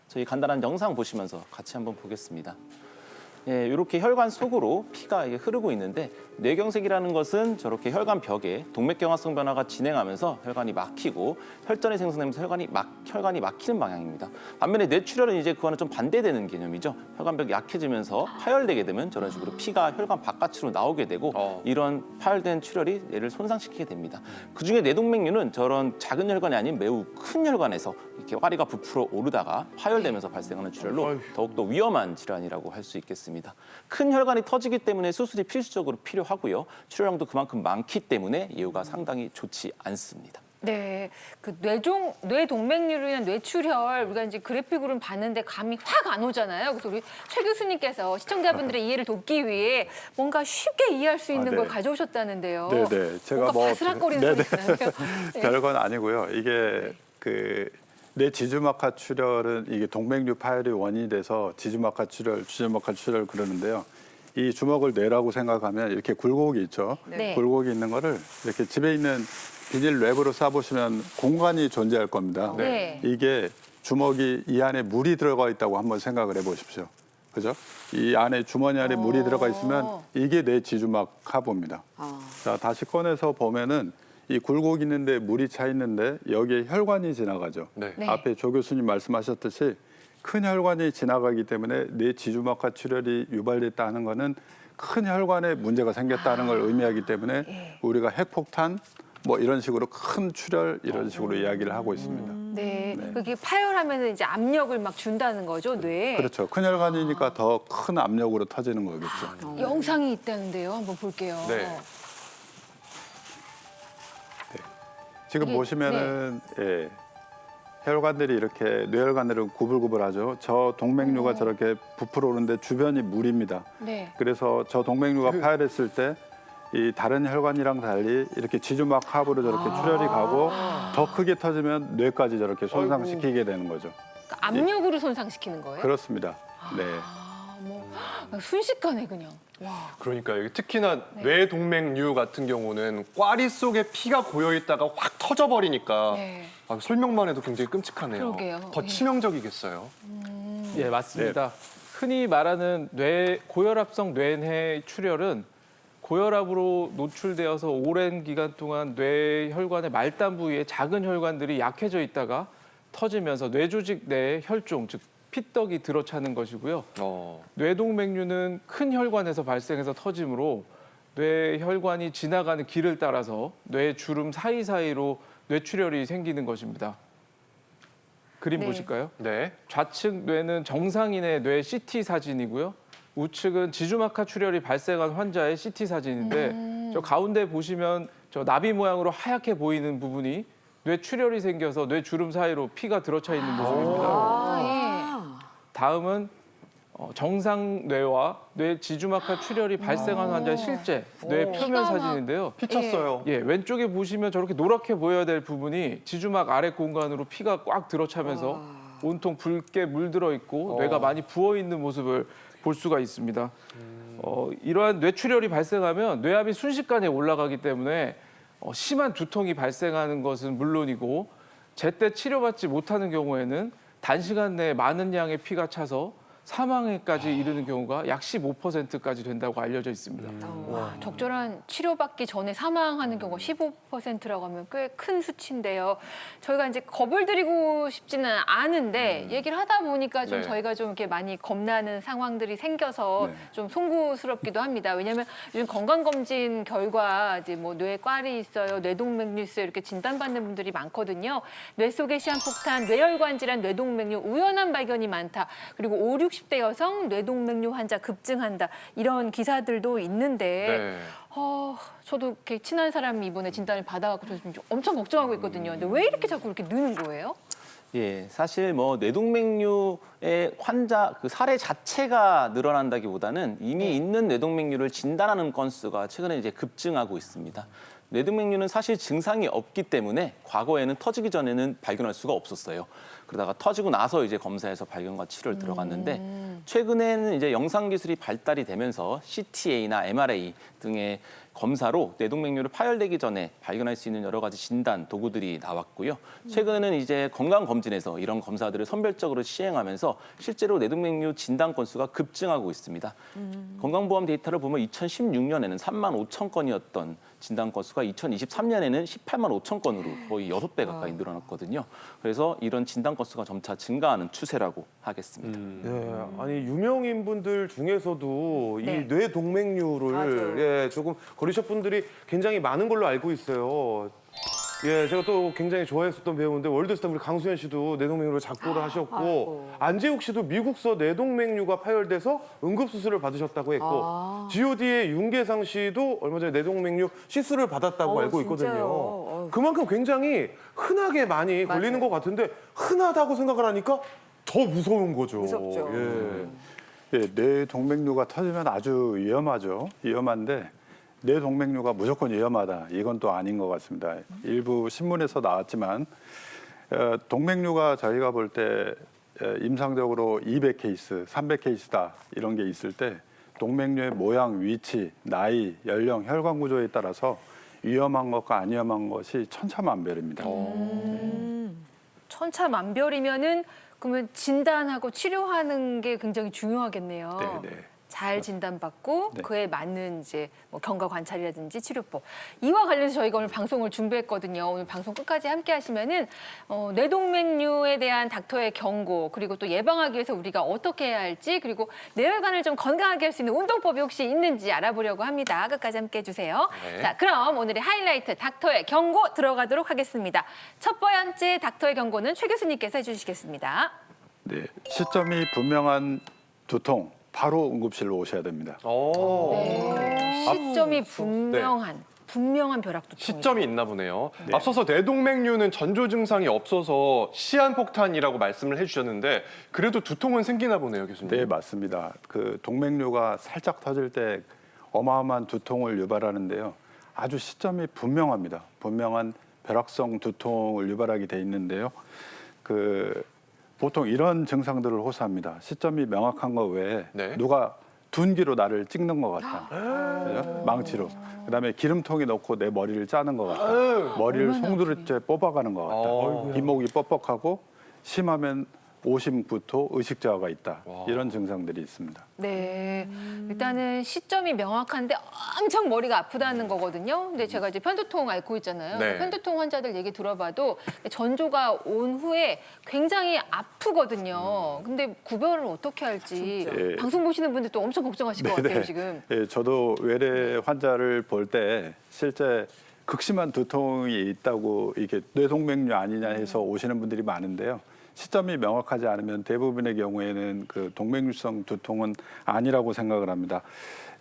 저희 간단한 영상 보시면서 같이 한번 보겠습니다. 예, 이렇게 혈관 속으로 피가 이게 흐르고 있는데 뇌경색이라는 것은 저렇게 혈관 벽에 동맥경화성 변화가 진행하면서 혈관이 막히고 혈전이 생성되면서 혈관이 막히는 방향입니다. 반면에 뇌출혈은 이제 그와는 좀 반대되는 개념이죠. 혈관벽이 약해지면서 파열되게 되면 저런 식으로 피가 혈관 바깥으로 나오게 되고 이런 파열된 출혈이 뇌를 손상시키게 됩니다. 그중에 뇌동맥류는 저런 작은 혈관이 아닌 매우 큰 혈관에서 이렇게 꽈리가 부풀어 오르다가 파열되면서 발생하는 출혈로 더욱더 위험한 질환이라고 할 수 있겠습니다. 큰 혈관이 터지기 때문에 수술이 필수적으로 필요하고요. 출혈량도 그만큼 많기 때문에 예후가 상당히 좋지 않습니다. 네, 그 뇌동맥류로 인한 뇌출혈 우리가 이제 그래픽으로는 봤는데 감이 확 안 오잖아요. 그래서 우리 최 교수님께서 시청자분들의 이해를 돕기 위해 뭔가 쉽게 이해할 수 있는 네. 걸 가져오셨다는데요. 네네. 제가 뭔가 뭐 바스락거리는 소리 있잖아요. 네. 별건 아니고요. 이게 뇌 지주막하 출혈은 이게 동맥류 파열이 원인이 돼서 지주막하 출혈, 주주막하 출혈 그러는데요. 이 주먹을 뇌라고 생각하면 이렇게 굴곡이 있죠. 네. 굴곡이 있는 거를 이렇게 집에 있는 비닐 랩으로 싸보시면 공간이 존재할 겁니다. 네. 이게 주먹이 이 안에 물이 들어가 있다고 한번 생각을 해보십시오. 그죠? 이 안에 주머니 안에 물이 들어가 있으면 이게 뇌 지주막 하부입니다. 자, 다시 꺼내서 보면은 이 굴곡 있는데 물이 차 있는데 여기에 혈관이 지나가죠. 네. 네. 앞에 조 교수님 말씀하셨듯이 큰 혈관이 지나가기 때문에 뇌 지주막하 출혈이 유발됐다는 거는 큰 혈관에 문제가 생겼다는 걸 의미하기 때문에 예. 우리가 핵폭탄 뭐 이런 식으로 큰 출혈 이런 식으로 이야기를 하고 있습니다. 네, 그게 파열하면 이제 압력을 막 준다는 거죠, 뇌에. 그렇죠. 큰 혈관이니까 더 큰 압력으로 터지는 거겠죠. 영상이 있다는데요. 한번 볼게요. 네. 지금 이게, 보시면은 예, 혈관들이 이렇게 뇌혈관들은 구불구불하죠. 저 동맥류가 저렇게 부풀어 오는데 주변이 물입니다. 네. 그래서 저 동맥류가 파열했을 때 이 다른 혈관이랑 달리 이렇게 지주막 하부로 저렇게 출혈이 가고 더 크게 터지면 뇌까지 저렇게 손상시키게 되는 거죠. 그러니까 압력으로 손상시키는 거예요? 그렇습니다. 네. 뭐 순식간에 그냥. 와. 그러니까 여기 특히나 뇌동맥류 같은 경우는 꽈리 속에 피가 고여 있다가 확 터져버리니까 네. 설명만 해도 굉장히 끔찍하네요. 그러게요. 더 예. 치명적이겠어요. 예, 맞습니다. 흔히 말하는 고혈압성 뇌내 출혈은 고혈압으로 노출되어서 오랜 기간 동안 뇌 혈관의 말단 부위에 작은 혈관들이 약해져 있다가 터지면서 뇌조직 내에 혈종, 즉 피떡이 들어차는 것이고요. 뇌동맥류는 큰 혈관에서 발생해서 터지므로 뇌 혈관이 지나가는 길을 따라서 뇌 주름 사이사이로 뇌출혈이 생기는 것입니다. 그림 네. 보실까요? 네. 좌측 뇌는 정상인의 뇌 CT 사진이고요. 우측은 지주막하 출혈이 발생한 환자의 CT 사진인데 저 가운데 보시면 저 나비 모양으로 하얗게 보이는 부분이 뇌출혈이 생겨서 뇌 주름 사이로 피가 들어차 있는 모습입니다. 다음은 정상 뇌와 뇌 지주막하 출혈이 발생한 환자의 실제 뇌 표면 사진인데요. 피쳤어요. 예, 왼쪽에 보시면 저렇게 노랗게 보여야 될 부분이 지주막 아래 공간으로 피가 꽉 들어차면서 온통 붉게 물들어 있고 뇌가 많이 부어 있는 모습을 볼 수가 있습니다. 이러한 뇌출혈이 발생하면 뇌압이 순식간에 올라가기 때문에 심한 두통이 발생하는 것은 물론이고 제때 치료받지 못하는 경우에는 단시간 내에 많은 양의 피가 차서 사망에까지 이르는 경우가 약 15%까지 된다고 알려져 있습니다. 와, 적절한 치료받기 전에 사망하는 경우가 15%라고 하면 꽤 큰 수치인데요. 저희가 이제 겁을 들이고 싶지는 않은데 얘기를 하다 보니까 좀 네. 저희가 좀 이렇게 많이 겁나는 상황들이 생겨서 네. 좀 송구스럽기도 합니다. 왜냐하면 요즘 건강검진 결과 이제 뭐 뇌에 꽈리 있어요, 뇌동맥류 있어요 이렇게 진단받는 분들이 많거든요. 뇌 속의 시한폭탄, 뇌혈관 질환, 뇌동맥류 우연한 발견이 많다. 그리고 5, 60대 여성 뇌동맥류 환자 급증한다. 이런 기사들도 있는데 저도 이렇게 친한 사람이 이번에 진단을 받아갖고 좀 엄청 걱정하고 있거든요. 근데 왜 이렇게 자꾸 이렇게 느는 거예요? 예, 사실 뭐 뇌동맥류의 환자 그 사례 자체가 늘어난다기보다는 이미 있는 뇌동맥류를 진단하는 건수가 최근에 이제 급증하고 있습니다. 뇌동맥류는 사실 증상이 없기 때문에 과거에는 터지기 전에는 발견할 수가 없었어요. 그러다가 터지고 나서 이제 검사해서 발견과 치료를 들어갔는데 최근에는 이제 영상 기술이 발달이 되면서 CTA나 MRA 등의 검사로 뇌동맥류를 파열되기 전에 발견할 수 있는 여러 가지 진단 도구들이 나왔고요. 최근에는 이제 건강검진에서 이런 검사들을 선별적으로 시행하면서 실제로 뇌동맥류 진단 건수가 급증하고 있습니다. 건강보험 데이터를 보면 2016년에는 3만 5천 건이었던 진단 건수가 2023년에는 18만 5천 건으로 거의 6배 가까이 늘어났거든요. 그래서 이런 진단 건수가 점차 증가하는 추세라고 하겠습니다. 네, 아니 유명인 분들 중에서도 네. 이 뇌동맥류를 맞아요. 예, 조금 거리숍 분들이 굉장히 많은 걸로 알고 있어요. 예, 제가 또 굉장히 좋아했었던 배우인데 월드스타 우리 강수현 씨도 뇌동맥류로 작고를 하셨고 아이고. 안재욱 씨도 미국서 뇌동맥류가 파열돼서 응급수술을 받으셨다고 했고 G.O.D의 윤계상 씨도 얼마 전에 뇌동맥류 시술을 받았다고 알고 있거든요. 진짜요? 그만큼 굉장히 흔하게 많이 걸리는 것 같은데 흔하다고 생각을 하니까 더 무서운 거죠. 무섭죠. 예. 예, 뇌동맥류가 터지면 아주 위험하죠. 위험한데 뇌동맥류가 무조건 위험하다. 이건 또 아닌 것 같습니다. 일부 신문에서 나왔지만 동맥류가 저희가 볼 때 임상적으로 200케이스, 300케이스다 이런 게 있을 때 동맥류의 모양, 위치, 나이, 연령, 혈관 구조에 따라서 위험한 것과 안 위험한 것이 천차만별입니다. 천차만별이면은 그러면 진단하고 치료하는 게 굉장히 중요하겠네요. 네, 네. 잘 진단받고 네. 그에 맞는 이제 뭐 경과 관찰이라든지 치료법. 이와 관련해서 저희가 오늘 방송을 준비했거든요. 오늘 방송 끝까지 함께 하시면은 뇌동맥류에 대한 닥터의 경고 그리고 또 예방하기 위해서 우리가 어떻게 해야 할지 그리고 뇌혈관을 좀 건강하게 할 수 있는 운동법이 혹시 있는지 알아보려고 합니다. 끝까지 함께 해주세요. 네. 자, 그럼 오늘의 하이라이트 닥터의 경고 들어가도록 하겠습니다. 첫 번째 닥터의 경고는 최 교수님께서 해주시겠습니다. 네, 시점이 분명한 두통 바로 응급실로 오셔야 됩니다. 시점이 분명한 벼락두통. 시점이 있나 보네요. 앞서서 뇌동맥류는 전조 증상이 없어서 시한폭탄이라고 말씀을 해주셨는데 그래도 두통은 생기나 보네요, 교수님. 네, 맞습니다. 그 동맥류가 살짝 터질 때 어마어마한 두통을 유발하는데요. 아주 시점이 분명합니다. 분명한 벼락성 두통을 유발하게 돼 있는데요. 보통 이런 증상들을 호소합니다. 시점이 명확한 거 외에 네. 누가 둔기로 나를 찍는 것 같다. 그죠? 망치로. 그다음에 기름통에 넣고 내 머리를 짜는 것 같다. 머리를 송두리째 뽑아가는 것 같다. 이목이 뻑뻑하고 심하면 오심부터 의식저하가 있다. 이런 증상들이 있습니다. 네. 일단은 시점이 명확한데 엄청 머리가 아프다는 거거든요. 근데 제가 이제 편두통 앓고 있잖아요. 네. 편두통 환자들 얘기 들어봐도 전조가 온 후에 굉장히 아프거든요. 근데 구별을 어떻게 할지 예. 방송 보시는 분들도 엄청 걱정하실 것 같아요, 네네. 지금. 예, 저도 외래 환자를 볼 때 실제 극심한 두통이 있다고 이게 뇌동맥류 아니냐 해서 오시는 분들이 많은데요. 시점이 명확하지 않으면 대부분의 경우에는 그 동맥류성 두통은 아니라고 생각을 합니다.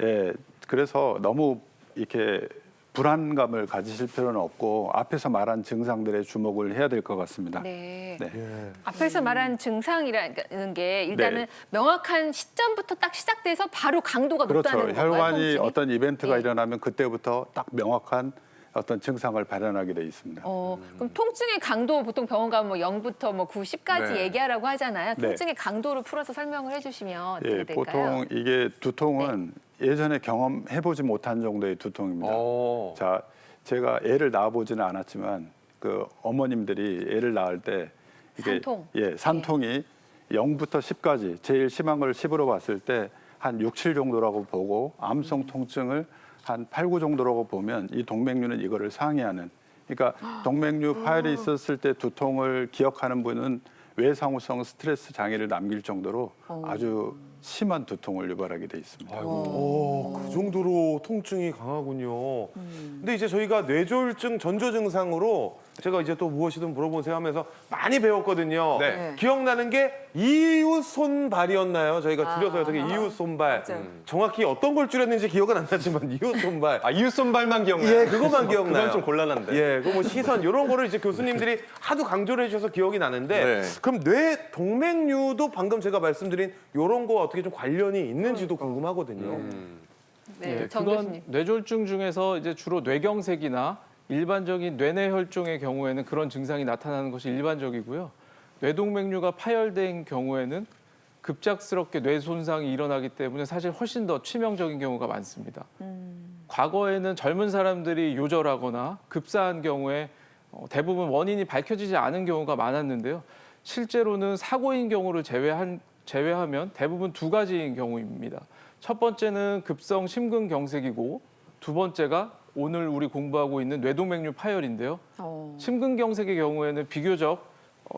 예, 그래서 너무 이렇게 불안감을 가지실 필요는 없고 앞에서 말한 증상들에 주목을 해야 될 것 같습니다. 네. 네. 앞에서 말한 증상이라는 게 일단은 네. 명확한 시점부터 딱 시작돼서 바로 강도가 그렇죠. 높다는 건가요? 혈관이 통증이? 어떤 이벤트가 네. 일어나면 그때부터 딱 명확한 어떤 증상을 발현하게 돼 있습니다. 그럼 통증의 강도 보통 병원 가면 뭐 0부터 뭐 9, 10까지 네. 얘기하라고 하잖아요. 네. 통증의 강도를 풀어서 설명을 해주시면 어떻게 예, 될까요? 보통 이게 두통은 예전에 경험해보지 못한 정도의 두통입니다. 자, 제가 애를 낳아보지는 않았지만 그 어머님들이 애를 낳을 때 이게 산통. 산통이 0부터 10까지 제일 심한 걸 10으로 봤을 때 한 6, 7 정도라고 보고 암성 통증을 한 8, 9 정도라고 보면 이 동맥류는 이거를 상회하는. 그러니까 동맥류 파열이 있었을 때 두통을 기억하는 분은 외상후성 스트레스 장애를 남길 정도로 아주 심한 두통을 유발하게 돼 있습니다. 그 정도로 통증이 강하군요. 근데 이제 저희가 뇌졸중 전조 증상으로 제가 이제 또 무엇이든 물어보세요 하면서 많이 배웠거든요. 네. 기억나는 게 이웃 손발이었나요? 저희가 줄여서 어떻게 이웃 손발. 맞아요. 정확히 어떤 걸 줄였는지 기억은 안 나지만 이웃 손발. 이웃 손발만 기억나요? 예, 그것만 기억나요. 그건 좀 곤란한데. 예, 그 뭐 시선 이런 거를 이제 교수님들이 하도 강조를 해주셔서 기억이 나는데 네. 그럼 뇌 동맥류도 방금 제가 말씀드린 이런 거와 어떻게 좀 관련이 있는지도 궁금하거든요. 네, 예, 정 그건 교수님. 뇌졸중 중에서 이제 주로 뇌경색이나 일반적인 뇌내 혈종의 경우에는 그런 증상이 나타나는 것이 일반적이고요. 뇌동맥류가 파열된 경우에는 급작스럽게 뇌 손상이 일어나기 때문에 사실 훨씬 더 치명적인 경우가 많습니다. 과거에는 젊은 사람들이 요절하거나 급사한 경우에 대부분 원인이 밝혀지지 않은 경우가 많았는데요. 실제로는 사고인 경우를 제외하면 대부분 두 가지인 경우입니다. 첫 번째는 급성 심근경색이고 두 번째가 오늘 우리 공부하고 있는 뇌동맥류 파열인데요. 심근경색의 경우에는 비교적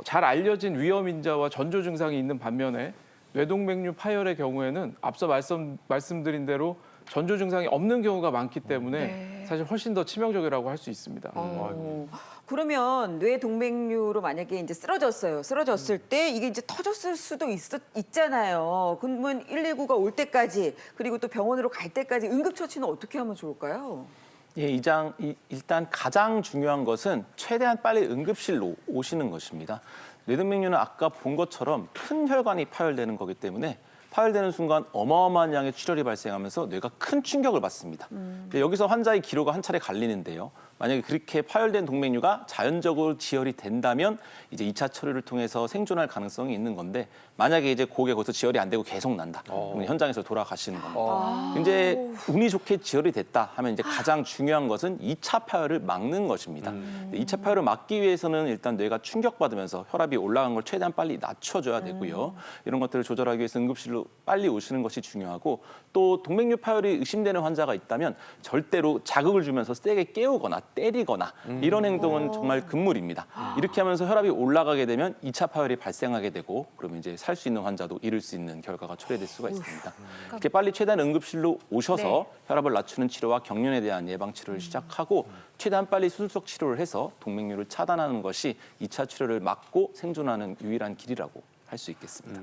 잘 알려진 위험 인자와 전조 증상이 있는 반면에 뇌동맥류 파열의 경우에는 앞서 말씀드린 대로 전조 증상이 없는 경우가 많기 때문에 사실 훨씬 더 치명적이라고 할 수 있습니다. 그러면 뇌동맥류로 만약에 이제 쓰러졌어요. 쓰러졌을 때 이게 이제 터졌을 수도 있잖아요. 그러면 119가 올 때까지 그리고 또 병원으로 갈 때까지 응급처치는 어떻게 하면 좋을까요? 예, 일단 가장 중요한 것은 최대한 빨리 응급실로 오시는 것입니다. 뇌동맥류는 아까 본 것처럼 큰 혈관이 파열되는 거기 때문에 파열되는 순간 어마어마한 양의 출혈이 발생하면서 뇌가 큰 충격을 받습니다. 여기서 환자의 기로가 한 차례 갈리는데요. 만약에 그렇게 파열된 동맥류가 자연적으로 지혈이 된다면 이제 2차 처리를 통해서 생존할 가능성이 있는 건데 만약에 이제 그게 거기서 지혈이 안 되고 계속 난다. 그러면 현장에서 돌아가시는 겁니다. 이제 운이 좋게 지혈이 됐다 하면 이제 가장 중요한 것은 2차 파열을 막는 것입니다. 2차 파열을 막기 위해서는 일단 뇌가 충격받으면서 혈압이 올라간 걸 최대한 빨리 낮춰줘야 되고요. 이런 것들을 조절하기 위해서 응급실로 빨리 오시는 것이 중요하고 또 동맥류 파열이 의심되는 환자가 있다면 절대로 자극을 주면서 세게 깨우거나 때리거나 이런 행동은 정말 금물입니다. 이렇게 하면서 혈압이 올라가게 되면 2차 파열이 발생하게 되고 그러면 이제 살 수 있는 환자도 잃을 수 있는 결과가 초래될 수가 있습니다. 이렇게 빨리 최대한 응급실로 오셔서 혈압을 낮추는 치료와 경련에 대한 예방 치료를 시작하고 최대한 빨리 수술적 치료를 해서 동맥류를 차단하는 것이 2차 치료를 막고 생존하는 유일한 길이라고 할 수 있겠습니다.